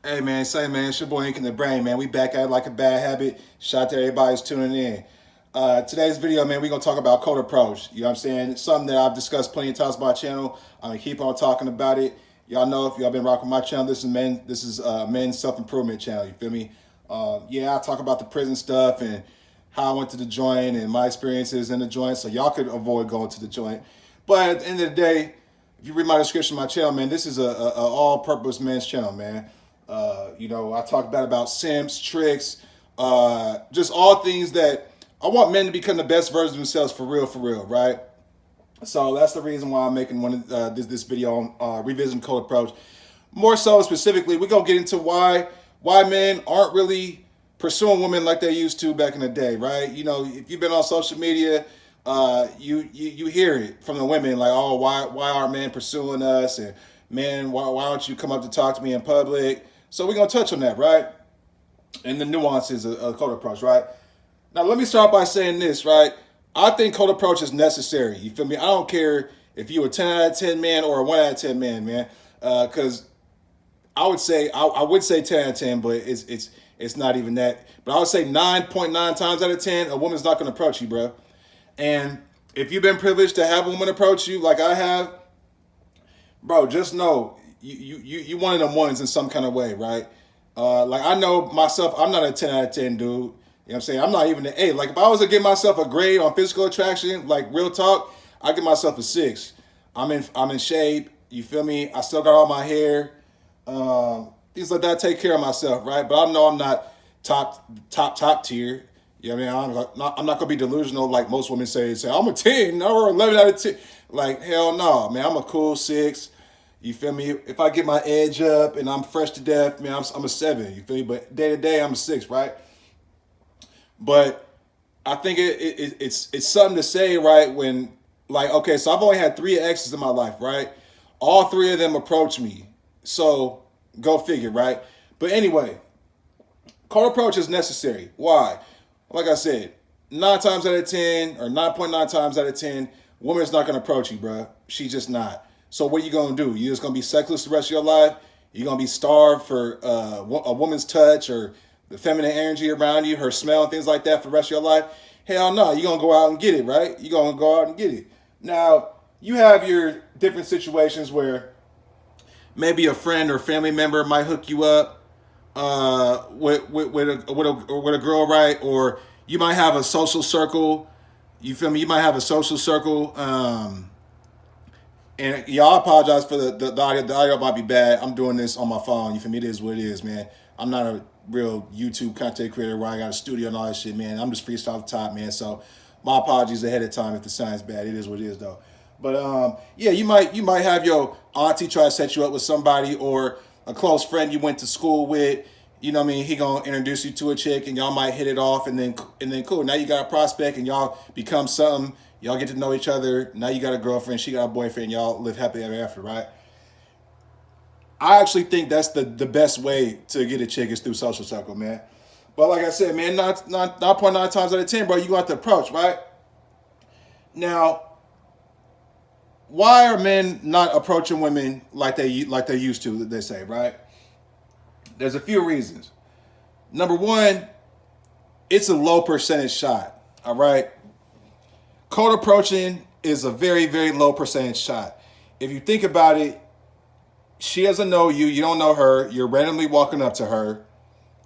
Hey man, say man, it's your boy Ink in the Brain, man. We back at it like a bad habit. Shout out to everybody who's tuning in. Today's video, man, we're gonna talk about code approach. You know what I'm saying? It's something that I've discussed plenty of times on my channel. I'm gonna keep on talking about it. Y'all know if y'all been rocking my channel, this is men's self-improvement channel, you feel me? Yeah, I talk about the prison stuff and how I went to the joint and my experiences in the joint, so y'all could avoid going to the joint. But at the end of the day, if you read my description of my channel, man, this is a all-purpose men's channel, man. I talk about simps, tricks, just all things that I want men to become the best version of themselves for real, right? So that's the reason why I'm making this video on revisiting code approach. More so specifically, we're gonna get into why men aren't really pursuing women like they used to back in the day, right? You know, if you've been on social media, you hear it from the women like, oh, why aren't men pursuing us? And man, why don't you come up to talk to me in public? So we're gonna touch on that, right? And the nuances of code approach, right? Now let me start by saying this, right? I think code approach is necessary. You feel me? I don't care if you a 10 out of 10 man or a 1 out of 10 man. Because I would say 10 out of 10, but it's not even that. But I would say 9.9 times out of 10, a woman's not gonna approach you, bro. And if you've been privileged to have a woman approach you like I have, bro, just know you one of them ones in some kind of way, right? Like I know myself, I'm not a 10 out of 10 dude. You know what I'm saying? I'm not even an 8. Like if I was to give myself a grade on physical attraction, like real talk, I give myself a 6. I'm in shape. You feel me? I still got all my hair. Things like that. I take care of myself, right? But I know I'm not top tier. You know what I mean? I'm not gonna be delusional like most women say I'm a 10 or 11 out of 10. Like hell no, man. I'm a cool 6. You feel me? If I get my edge up and I'm fresh to death, man, I'm a 7. You feel me? But day to day, I'm a 6, right? But I think it's something to say, right? When like, okay, so I've only had 3 exes in my life, right? All 3 of them approached me, so go figure, right? But anyway, code approach is necessary. Why? Like I said, 9 times out of 10 or 9.9 times out of 10, woman's not gonna approach you, bro. She's just not. So what are you gonna do? You just gonna be sexless the rest of your life? You're gonna be starved for a woman's touch or the feminine energy around you, her smell and things like that for the rest of your life? Hell no, you're gonna go out and get it, right? You're gonna go out and get it. Now, you have your different situations where maybe a friend or family member might hook you up with a girl, right? Or you might have a social circle. You feel me? You might have a social circle. And y'all, apologize for the audio. The audio might be bad. I'm doing this on my phone. You feel me? It is what it is, man. I'm not a real YouTube content creator where I got a studio and all that shit, man. I'm just freestyle off the top, man. So my apologies ahead of time if the sound's bad. It is what it is, though. But yeah, you might have your auntie try to set you up with somebody or a close friend you went to school with. You know what I mean? He gonna introduce you to a chick and y'all might hit it off and then cool. Now you got a prospect and y'all become something. Y'all get to know each other. Now you got a girlfriend. She got a boyfriend. Y'all live happily ever after, right? I actually think that's the best way to get a chick is through social circle, man. But like I said, man, 9.9 times out of 10, bro, you got to approach, right? Now, why are men not approaching women like they used to? They say, right? There's a few reasons. Number one, it's a low percentage shot. All right, cold approaching is a very low percentage shot. If you think about it, she doesn't know you. You don't know her. You're randomly walking up to her,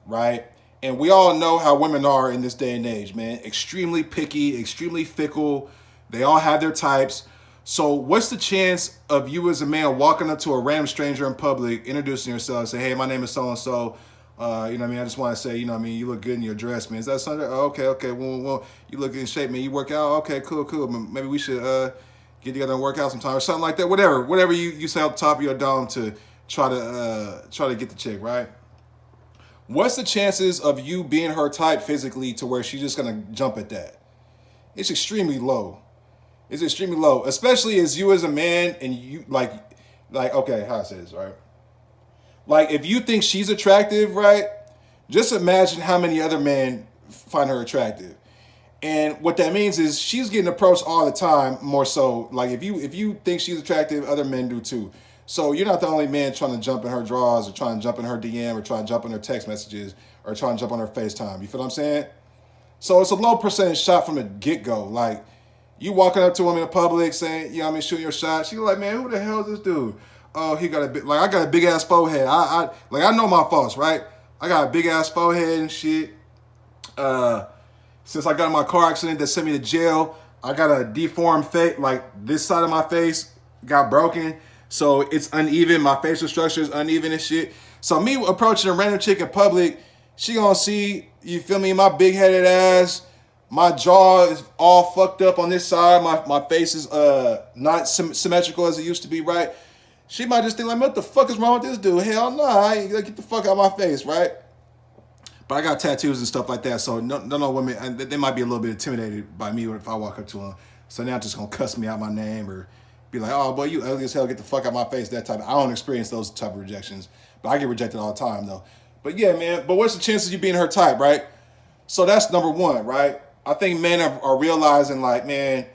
right? And we all know how women are in this day and age, man. Extremely picky, extremely fickle. They all have their types. So what's the chance of you as a man walking up to a random stranger in public, introducing yourself, say, hey, my name is so-and-so. You know what I mean? I just want to say, you know what I mean? You look good in your dress, man. Is that something? Oh, okay. Well, you look in shape, man. You work out? Okay, cool. Maybe we should get together and work out sometime or something like that. Whatever you say off the top of your dome to try to get the chick, right? What's the chances of you being her type physically to where she's just going to jump at that? It's extremely low. It's extremely low, especially as you as a man and you like, okay, how I say this, right? Like if you think she's attractive, right? Just imagine how many other men find her attractive. And what that means is she's getting approached all the time, more so. Like if you think she's attractive, other men do too. So you're not the only man trying to jump in her drawers or trying to jump in her DM or trying to jump in her text messages or trying to jump on her FaceTime. You feel what I'm saying? So it's a low percentage shot from the get go. Like you walking up to him in public saying, you know what I mean, shooting your shot. She like, man, who the hell is this dude? Oh, he got a big, like I got a big ass forehead. I know my faults, right? I got a big ass forehead and shit. Since I got in my car accident that sent me to jail, I got a deformed face. Like this side of my face got broken, so it's uneven. My facial structure is uneven and shit. So me approaching a random chick in public, she gonna see, you feel me, my big headed ass. My jaw is all fucked up on this side. My face is not symmetrical as it used to be, right? She might just think like, what the fuck is wrong with this dude? Hell no, I ain't gonna get the fuck out of my face, right? But I got tattoos and stuff like that, so no women, they might be a little bit intimidated by me if I walk up to them. So they're not just gonna cuss me out my name or be like, oh boy, you ugly as hell, get the fuck out of my face, that type. I don't experience those type of rejections, but I get rejected all the time though. But yeah, man, but what's the chances of you being her type, right? So that's number one, right? I think men are realizing like, man,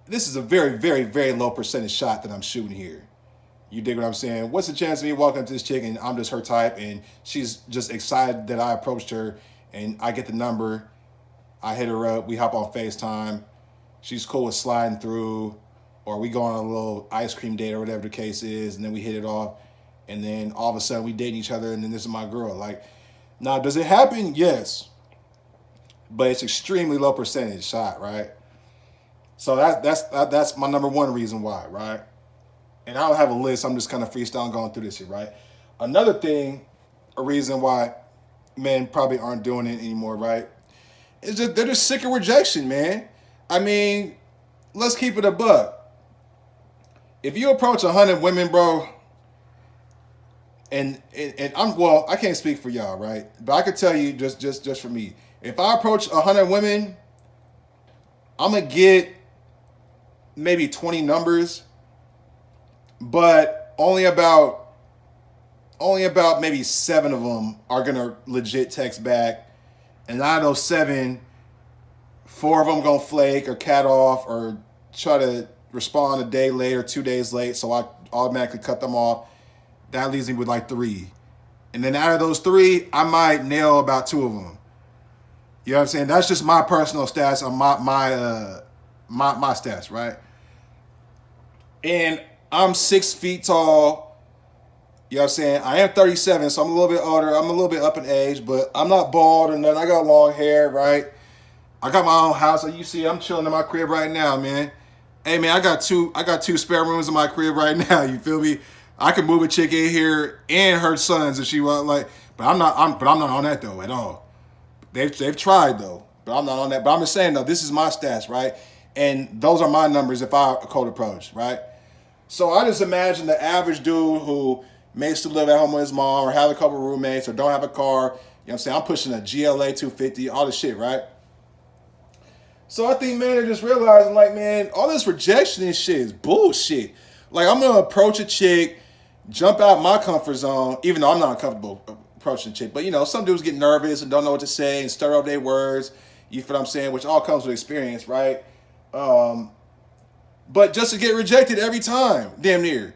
this is a very, very, very low percentage shot that I'm shooting here. You dig what I'm saying? What's the chance of me walking up to this chick and I'm just her type and she's just excited that I approached her and I get the number, I hit her up, we hop on FaceTime, she's cool with sliding through, or we go on a little ice cream date or whatever the case is, and then we hit it off, and then all of a sudden we dating each other and then this is my girl. Like, now does it happen? Yes. But it's extremely low percentage shot, right? So that's my number one reason why, right? And I don't have a list. I'm just kind of freestyling going through this shit, right? Another thing, a reason why men probably aren't doing it anymore, right? Is just they're just sick of rejection, man. I mean, let's keep it a buck. If you approach 100 women, bro, and I can't speak for y'all, right? But I could tell you just for me, if I approach 100 women, I'm gonna get maybe 20 numbers. But only about maybe 7 of them are gonna legit text back, and out of those 7, 4 of them gonna flake or cat off or try to respond a day late or 2 days late, so I automatically cut them off. That leaves me with like 3, and then out of those 3, I might nail about 2 of them. You know what I'm saying? That's just my personal stats on my stats, right? And I'm 6 feet tall. You know what I'm saying? I am 37, so I'm a little bit older. I'm a little bit up in age, but I'm not bald or nothing. I got long hair, right? I got my own house. Like you see, I'm chilling in my crib right now, man. Hey, man, I got two spare rooms in my crib right now. You feel me? I could move a chick in here and her sons if she want, like. But I'm not on that though at all. They've tried though, but I'm not on that. But I'm just saying though, this is my stats, right? And those are my numbers if I cold approach, right? So I just imagine the average dude who may still live at home with his mom or have a couple roommates or don't have a car. You know what I'm saying? I'm pushing a GLA 250, all this shit, right? So I think men are just realizing, like, man, all this rejection and shit is bullshit. Like, I'm going to approach a chick, jump out my comfort zone, even though I'm not comfortable approaching a chick. But, you know, some dudes get nervous and don't know what to say and stir up their words. You feel what I'm saying? Which all comes with experience, right? But just to get rejected every time, damn near.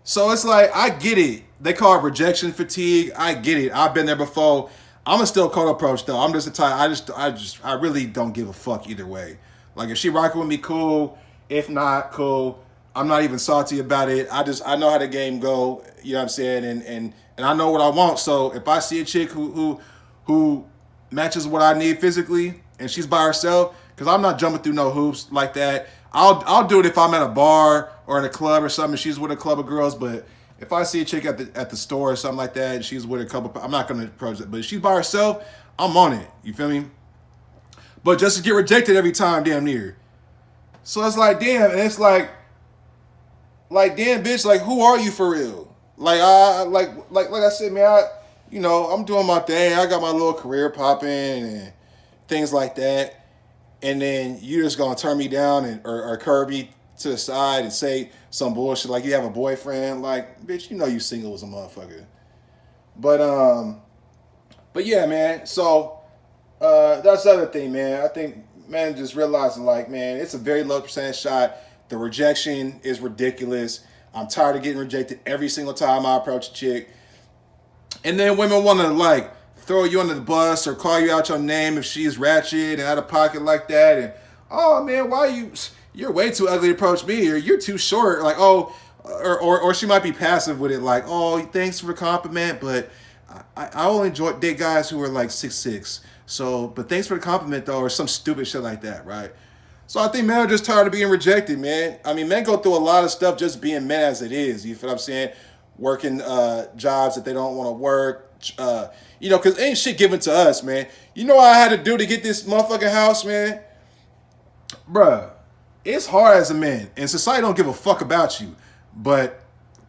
So it's like, I get it. They call it rejection fatigue. I get it. I've been there before. I'm a still cold approach though. I'm just the type, I really don't give a fuck either way. Like if she rocking with me, cool. If not, cool. I'm not even salty about it. I know how the game go. You know what I'm saying? And I know what I want. So if I see a chick who matches what I need physically and she's by herself, because I'm not jumping through no hoops like that. I'll do it if I'm at a bar or in a club or something. She's with a club of girls, but if I see a chick at the store or something like that, and she's with a couple, I'm not gonna approach it. But if she's by herself, I'm on it. You feel me? But just to get rejected every time, damn near. So it's like, damn, and it's like damn, bitch, like who are you for real? Like like I said, man, I'm doing my thing. I got my little career popping and things like that. And then you just gonna turn me down or curve me to the side and say some bullshit like you have a boyfriend. Like, bitch, you single as a motherfucker. But yeah, man. So that's the other thing, man. I think man just realizing like, man, it's a very low percentage shot. The rejection is ridiculous. I'm tired of getting rejected every single time I approach a chick. And then women want to like throw you under the bus or call you out your name if she's ratchet and out of pocket like that. And oh man, why you're way too ugly to approach me, or you're too short. Like oh, or she might be passive with it, like oh thanks for the compliment, but I only date guys who are like 6'6". So but thanks for the compliment though, or some stupid shit like that, right? So I think men are just tired of being rejected, man. I mean, men go through a lot of stuff just being men as it is. You feel what I'm saying? Working jobs that they don't want to work. Because ain't shit given to us, man. You know what I had to do to get this motherfucking house, man? Bruh, it's hard as a man. And society don't give a fuck about you. But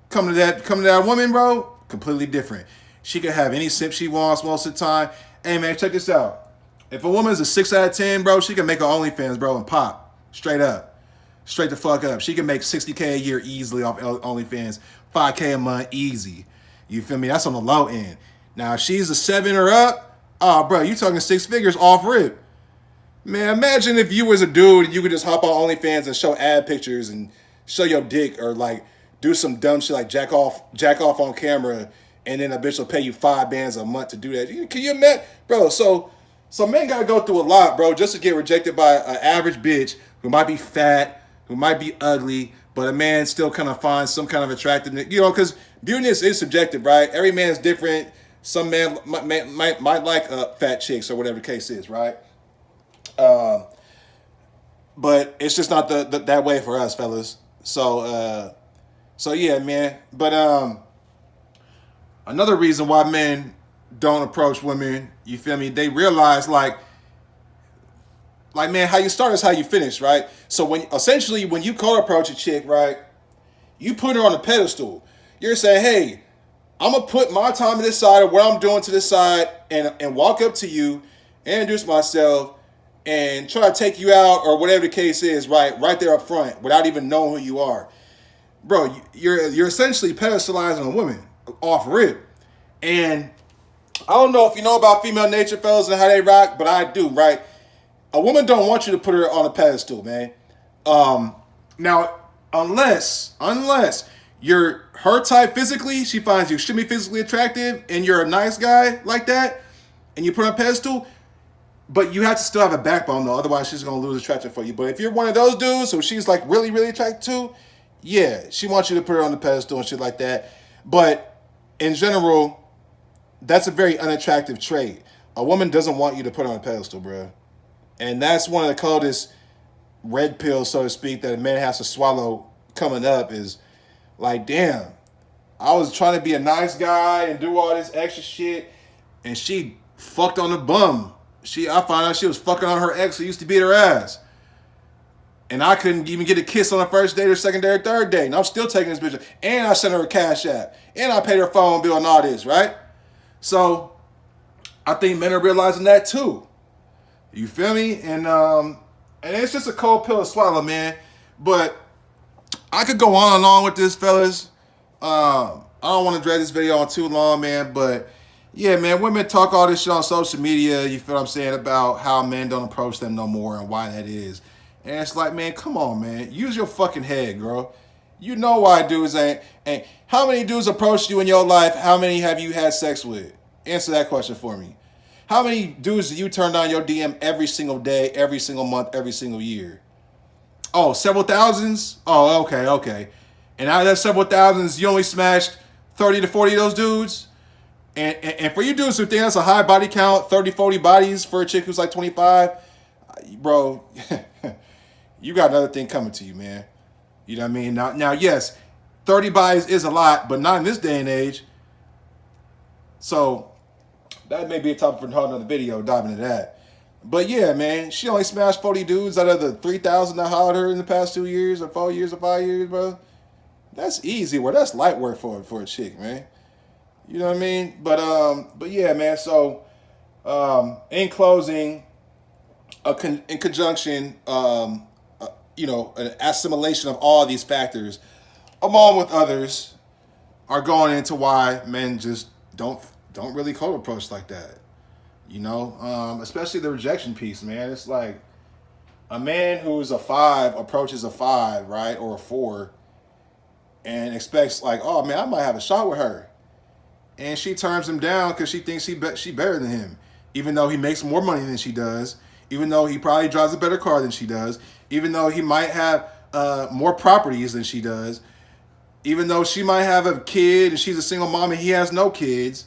coming to that woman, bro, completely different. She can have any sip she wants most of the time. Hey, man, check this out. If a woman's a 6 out of 10, bro, she can make her OnlyFans, bro, and pop. Straight up. Straight the fuck up. She can make $60K a year easily off OnlyFans. $5K a month, easy. You feel me? That's on the low end. Now, if she's a 7 or up, oh, bro, you talking 6 figures off rip. Man, imagine if you was a dude and you could just hop on OnlyFans and show ad pictures and show your dick or, like, do some dumb shit like jack off on camera, and then a bitch will pay you $5 a month to do that. Can you imagine? Bro, so men gotta go through a lot, bro, just to get rejected by an average bitch who might be fat, who might be ugly, but a man still kind of finds some kind of attractiveness. Because beautiness is subjective, right? Every man's different. Some man might like fat chicks or whatever the case is, right? But it's just not that way for us, fellas. So yeah, man. But another reason why men don't approach women, you feel me? They realize like man, how you start is how you finish, right? So when you cold approach a chick, right, you put her on a pedestal. You're saying, hey, I'm gonna put my time to this side, or what I'm doing to this side, and walk up to you, introduce myself, and try to take you out, or whatever the case is, right there up front, without even knowing who you are, bro. You're essentially pedestalizing a woman off rip. And I don't know if you know about female nature, fellas, and how they rock, but I do, right? A woman don't want you to put her on a pedestal, man. Now, unless you're her type physically, she finds you extremely physically attractive, and you're a nice guy like that, and you put her on a pedestal, but you have to still have a backbone, though. Otherwise, she's going to lose attraction for you. But if you're one of those dudes who she's, like, really, really attracted to, yeah, she wants you to put her on the pedestal and shit like that. But in general, that's a very unattractive trait. A woman doesn't want you to put her on a pedestal, bro. And that's one of the coldest red pills, so to speak, that a man has to swallow coming up is like, damn, I was trying to be a nice guy and do all this extra shit, and she fucked on the bum. I found out she was fucking on her ex who used to beat her ass. And I couldn't even get a kiss on the first date or second date or third date. And I'm still taking this bitch. And I sent her a cash app. And I paid her phone bill and all this, right? So I think men are realizing that too. You feel me? And it's just a cold pill to swallow, man. But I could go on and on with this, fellas. I don't want to drag this video on too long, man. But yeah, man, women talk all this shit on social media, you feel what I'm saying, about how men don't approach them no more and why that is. And it's like, man, come on, man. Use your fucking head, girl. You know why dudes ain't. How many dudes approached you in your life? How many have you had sex with? Answer that question for me. How many dudes do you turn down your DM every single day, every single month, every single year? Oh, several thousands? Oh, okay. And out of that several thousands, you only smashed 30 to 40 of those dudes? And for you dudes who think that's a high body count, 30, 40 bodies for a chick who's like 25, bro, you got another thing coming to you, man. You know what I mean? Now, yes, 30 bodies is a lot, but not in this day and age. So that may be a topic for another video, diving into that. But yeah, man, she only smashed 40 dudes out of the 3,000 that hollered her in the past 2 years or 4 years or 5 years, bro. That's easy work. That's light work for a chick, man. You know what I mean? But yeah, man. So, in closing, in conjunction, an assimilation of all these factors, along with others, are going into why men just don't really cold approach like that. You know, especially the rejection piece, man. It's like a man who's a 5 approaches a 5, right, or a 4. and expects like, oh man, I might have a shot with her, and she turns him down because she thinks she better than him, even though he makes more money than she does, even though he probably drives a better car than she does, even though he might have more properties than she does, even though she might have a kid and she's a single mom and he has no kids,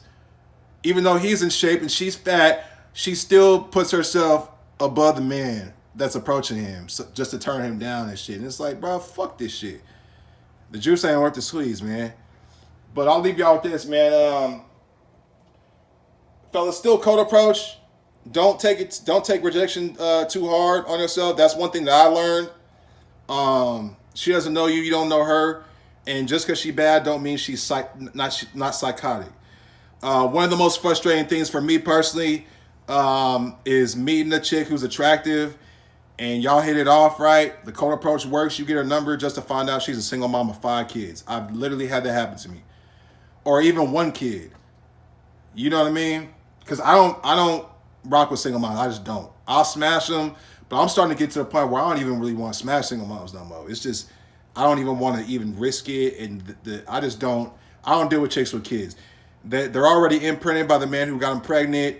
even though he's in shape and she's fat, she still puts herself above the man that's approaching him just to turn him down and shit. And it's like, bro, fuck this shit. The juice ain't worth the squeeze, man. But I'll leave y'all with this, man. Fellas, still cold approach. Don't take rejection too hard on yourself. That's one thing that I learned. She doesn't know you, you don't know her, and just because she's bad don't mean she's not psychotic. One of the most frustrating things for me personally is meeting a chick who's attractive and y'all hit it off right. The cold approach works. You get her number just to find out she's a single mom of 5 kids. I've literally had that happen to me. Or even 1 kid. You know what I mean? Because I don't rock with single moms. I just don't. I'll smash them, but I'm starting to get to the point where I don't even really want to smash single moms no more. It's just, I don't even want to even risk it, and I just don't. I don't deal with chicks with kids. They're already imprinted by the man who got them pregnant.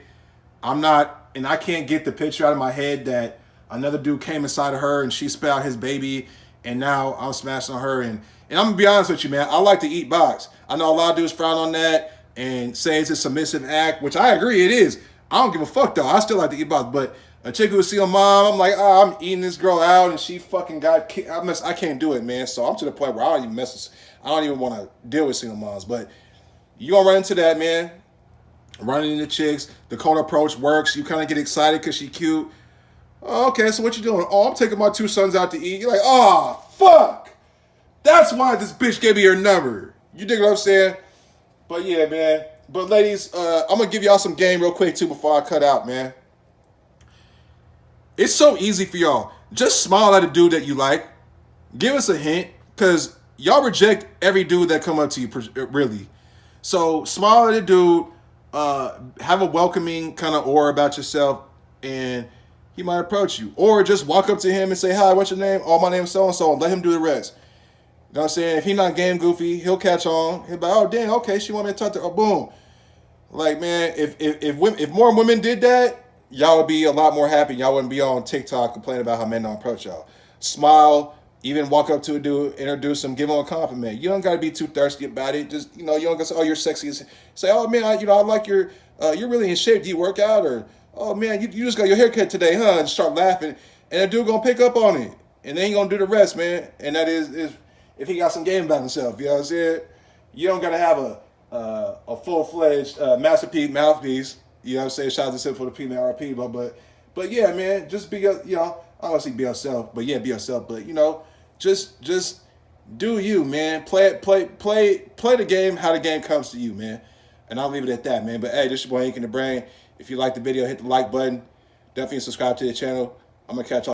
I'm not, and I can't get the picture out of my head that another dude came inside of her and she spit out his baby, and now I'm smashing on her. And I'm gonna be honest with you, man. I like to eat box. I know a lot of dudes frown on that and say it's a submissive act, which I agree it is. I don't give a fuck though. I still like to eat box, but a chick who see a mom, I'm like, oh, I'm eating this girl out, and she fucking got kicked. I can't do it, man. So I'm to the point where I don't even want to deal with single moms. But you gonna run into that, man. Running into chicks, the cold approach works. You kind of get excited because she cute. Oh, okay, so what you doing? Oh, I'm taking my 2 sons out to eat. You're like, oh, fuck. That's why this bitch gave me her number. You dig what I'm saying? But yeah, man. But ladies, I'm going to give y'all some game real quick too before I cut out, man. It's so easy for y'all. Just smile at a dude that you like. Give us a hint, because y'all reject every dude that come up to you, really. So smile at a dude. Have a welcoming kind of aura about yourself, and he might approach you. Or just walk up to him and say, hi, what's your name? Oh, my name's so-and-so, and let him do the rest. You know what I'm saying? If he's not game goofy, he'll catch on. He'll be like, oh, damn, okay, she want me to talk to her. Oh, boom. Like, man, if more women did that, y'all would be a lot more happy. Y'all wouldn't be on TikTok complaining about how men don't approach y'all. Smile, even walk up to a dude, introduce him, give him a compliment. You don't got to be too thirsty about it. Just, you don't got to say, oh, you're sexy. Say, oh, man, I like you're really in shape. Do you work out? Or, oh, man, you just got your haircut today, huh? And start laughing. And the dude going to pick up on it. And then he going to do the rest, man. And that is if he got some game about himself. You know what I'm saying? You don't got to have a full-fledged masterpiece mouthpiece. You know what I'm saying? Shout out to for the PMRP. But yeah, man, just be, I don't want to say be yourself, but yeah, be yourself. But, just do you, man. Play the game how the game comes to you, man. And I'll leave it at that, man. But hey, this is your boy Ink in the Brain. If you like the video, hit the like button. Definitely subscribe to the channel. I'm going to catch y'all.